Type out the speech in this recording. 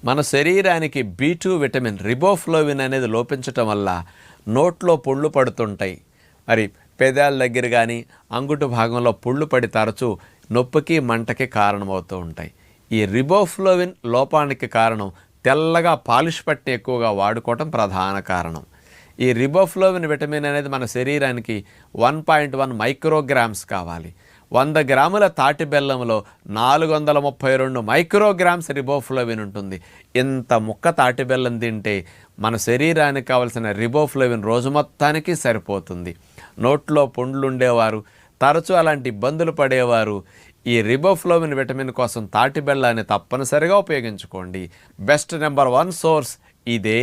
మన శరీరానికి B2 vitamin riboflavin అనేది లోపించటం వల్ల నోట్లో పుళ్ళు పడుతుంటాయి. మరి పెదాల దగ్గర కానీ అంగుటు భాగంలో పుళ్ళు పడి తరచూ నొప్పికి మంటకి కారణమవుతూ ఉంటాయి. ఈ రిబోఫ్లోవిన్ లోపానికి కారణం తెల్లగా పాలిష్ పట్టి ఎక్కువగా వాడుకోవటం ప్రధాన కారణం. ఈ రిబోఫ్లోవిన్ విటమిన్ అనేది మన శరీరానికి 1.1 మైక్రోగ్రామ్స్ కావాలి. 100 గ్రాముల తాటి బెల్లంలో 432 మైక్రోగ్రామ్స్ రిబోఫ్లోవిన్ ఉంటుంది. ఇంత ముక్క తాటి బెల్లం తింటే మన శరీరానికి కావలసిన రిబోఫ్లోవిన్ రోజు మొత్తానికి సరిపోతుంది. నోట్లో పుండ్లు ఉండేవారు, తరచూ అలాంటి ఇబ్బందులు పడేవారు ఈ రిబోఫ్లోవిన్ విటమిన్ కోసం తాటి బెల్లాన్ని తప్పనిసరిగా ఉపయోగించుకోండి. బెస్ట్ నెంబర్ 1 సోర్స్ ఇదే.